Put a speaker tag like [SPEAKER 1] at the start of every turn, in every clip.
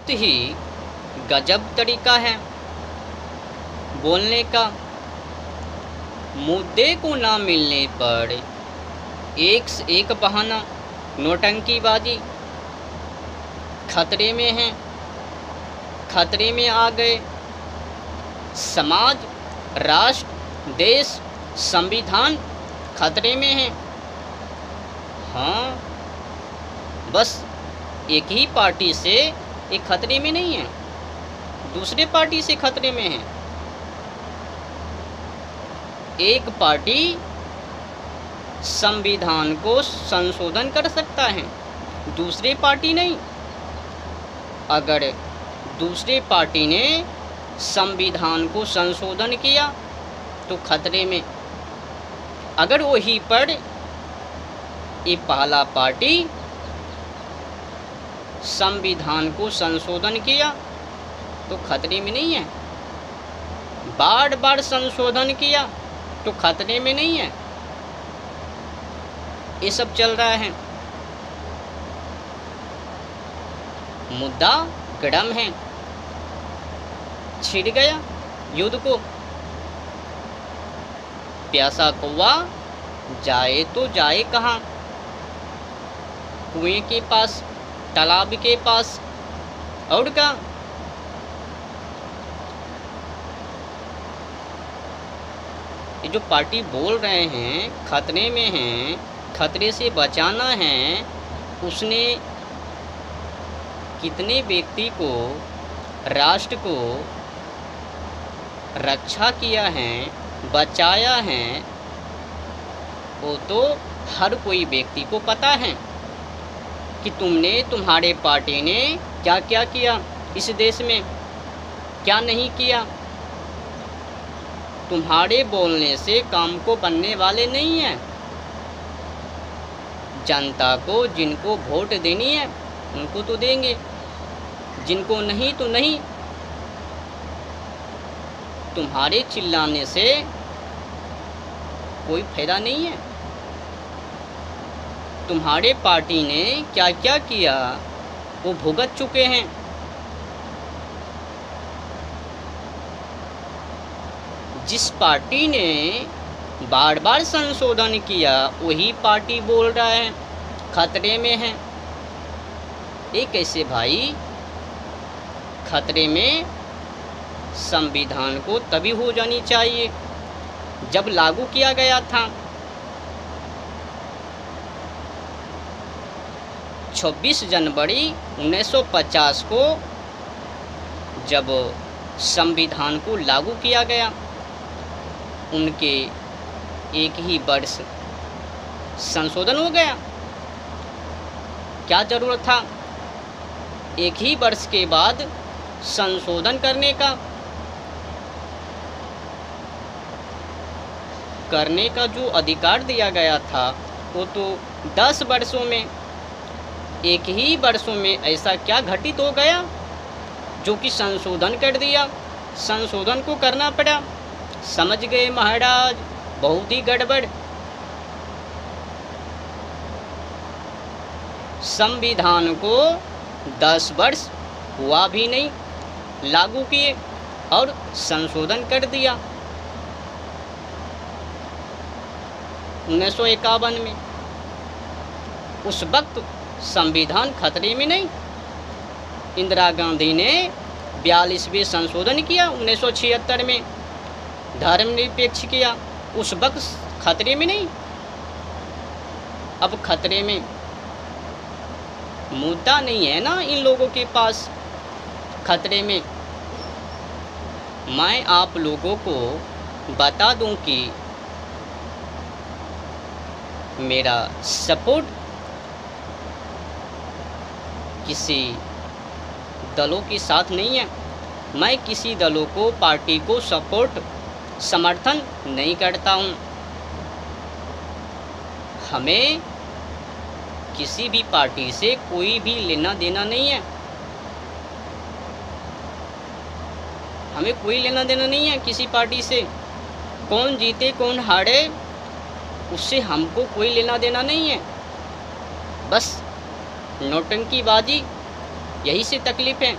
[SPEAKER 1] बहुत ही गजब तरीका है बोलने का। मुद्दे को ना मिलने पर एक से एक बहाना, नौटंकीबाजी। खतरे में हैं, खतरे में आ गए समाज, राष्ट्र, देश, संविधान खतरे में है। हाँ, बस एक ही पार्टी से एक खतरे में नहीं है, दूसरे पार्टी से खतरे में है। एक पार्टी संविधान को संशोधन कर सकता है, दूसरी पार्टी नहीं। अगर दूसरी पार्टी ने संविधान को संशोधन किया तो खतरे में। अगर वही पर ये पहला पार्टी संविधान को संशोधन किया तो खतरे में नहीं है। बार बार संशोधन किया तो खतरे में नहीं है। ये सब चल रहा है। मुद्दा गरम है, छिड़ गया युद्ध को। प्यासा कौवा जाए तो जाए कहाँ? कुएं के पास, तालाब के पास, और क्या? ये जो पार्टी बोल रहे हैं खतरे में हैं, खतरे से बचाना है, उसने कितने व्यक्ति को, राष्ट्र को रक्षा किया है, बचाया है, वो तो हर कोई व्यक्ति को पता है कि तुमने, तुम्हारे पार्टी ने क्या क्या किया इस देश में, क्या नहीं किया। तुम्हारे बोलने से काम को बनने वाले नहीं हैं। जनता को जिनको वोट देनी है उनको तो देंगे, जिनको नहीं तो नहीं। तुम्हारे चिल्लाने से कोई फायदा नहीं है। तुम्हारे पार्टी ने क्या क्या किया वो भुगत चुके हैं। जिस पार्टी ने बार बार संशोधन किया वही पार्टी बोल रहा है खतरे में है। ये कैसे भाई? खतरे में संविधान को तभी हो जानी चाहिए जब लागू किया गया था। 26 जनवरी 1950 को जब संविधान को लागू किया गया, उनके एक ही वर्ष संशोधन हो गया। क्या ज़रूरत था एक ही वर्ष के बाद संशोधन करने का? करने का जो अधिकार दिया गया था वो तो 10 वर्षों में, एक ही वर्षों में ऐसा क्या घटित हो गया जो कि संशोधन कर दिया? संशोधन को करना पड़ा। समझ गए महाराज, बहुत ही गड़बड़। संविधान को 10 वर्ष हुआ भी नहीं लागू किए और संशोधन कर दिया 1951 में। उस वक्त संविधान खतरे में नहीं। इंदिरा गांधी ने 42वें संशोधन किया 1976 में, धर्मनिरपेक्ष किया, उस वक्त खतरे में नहीं। अब खतरे में मुद्दा नहीं है ना इन लोगों के पास। खतरे में मैं आप लोगों को बता दूं कि मेरा सपोर्ट किसी दलों के साथ नहीं है। मैं किसी दलों को, पार्टी को सपोर्ट, समर्थन नहीं करता हूँ। हमें किसी भी पार्टी से कोई भी लेना देना नहीं है। हमें कोई लेना देना नहीं है किसी पार्टी से। कौन जीते कौन हारे उससे हमको कोई लेना देना नहीं है। बस नौटंकीबाजी, यही से तकलीफ है।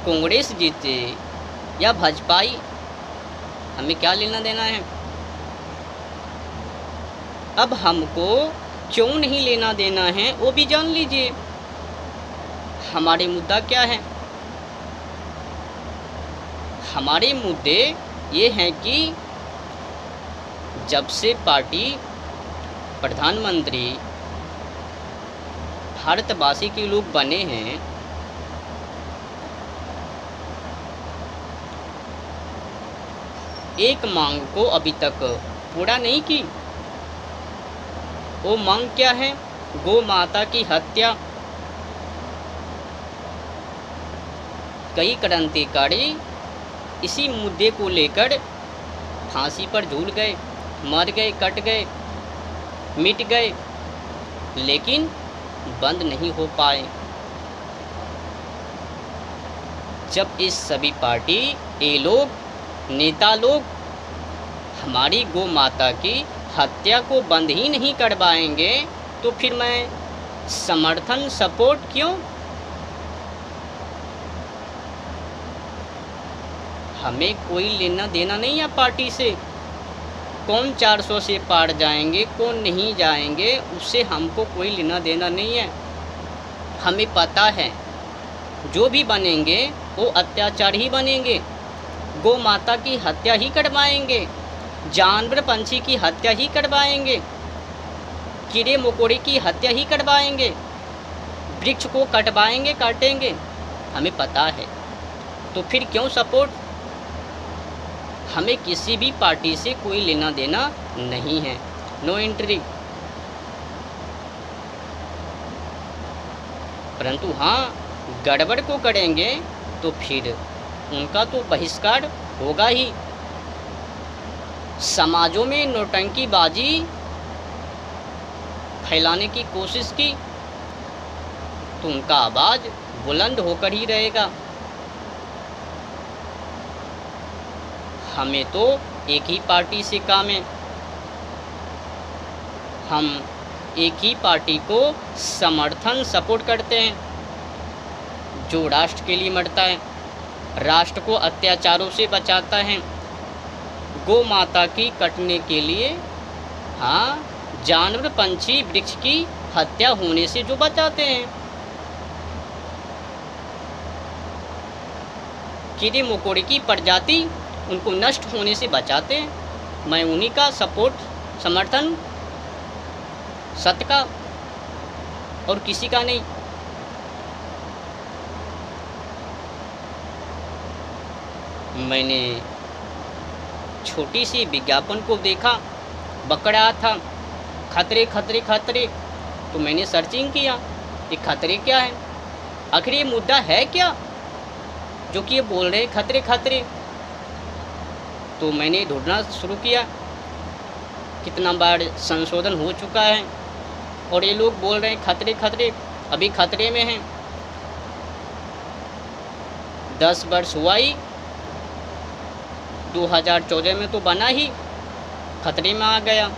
[SPEAKER 1] कांग्रेस जीते या भाजपाई, हमें क्या लेना देना है। अब हमको क्यों नहीं लेना देना है वो भी जान लीजिए। हमारे मुद्दा क्या है? हमारे मुद्दे ये हैं कि जब से पार्टी प्रधानमंत्री भारतवासी के लोग बने हैं, एक मांग को अभी तक पूरा नहीं की। वो मांग क्या है? गौ माता की हत्या। कई क्रांतिकारी इसी मुद्दे को लेकर फांसी पर झूल गए, मर गए, कट गए, मिट गए, लेकिन बंद नहीं हो पाए। जब इस सभी पार्टी ये लोग नेता लोग हमारी गौ माता की हत्या को बंद ही नहीं करवाएंगे तो फिर मैं समर्थन सपोर्ट क्यों? हमें कोई लेना देना नहीं है पार्टी से। कौन 400 से पार जाएंगे, कौन नहीं जाएंगे, उससे हमको कोई लेना देना नहीं है। हमें पता है जो भी बनेंगे वो अत्याचार ही बनेंगे, गौ माता की हत्या ही करवाएंगे, जानवर पंछी की हत्या ही करवाएंगे, कीड़े मकोड़े की हत्या ही करवाएंगे, वृक्ष को कटवाएंगे, काटेंगे। हमें पता है, तो फिर क्यों सपोर्ट? हमें किसी भी पार्टी से कोई लेना देना नहीं है। No entry. परंतु हाँ, गड़बड़ को करेंगे तो फिर उनका तो बहिष्कार होगा ही। समाजों में नौटंकीबाजी फैलाने की कोशिश की तो उनका आवाज़ बुलंद होकर ही रहेगा। हमें तो एक ही पार्टी से काम है। हम एक ही पार्टी को समर्थन सपोर्ट करते हैं, जो राष्ट्र के लिए मरता है, राष्ट्र को अत्याचारों से बचाता है, गौ माता की कटने के लिए, हाँ, जानवर पंछी वृक्ष की हत्या होने से जो बचाते हैं, कीड़े मकोड़े की प्रजाति उनको नष्ट होने से बचाते हैं। मैं उन्हीं का सपोर्ट, समर्थन, सत्य का, और किसी का नहीं। मैंने छोटी सी विज्ञापन को देखा, बकरा था खतरे खतरे खतरे, तो मैंने सर्चिंग किया ये खतरे क्या है, आखिर ये मुद्दा है क्या जो कि ये बोल रहे खतरे खतरे। तो मैंने ढूंढना शुरू किया, कितना बार संशोधन हो चुका है और ये लोग बोल रहे हैं खतरे खतरे, अभी खतरे में हैं। 10 वर्ष हुआ ही, 2014 में तो बना ही, खतरे में आ गया।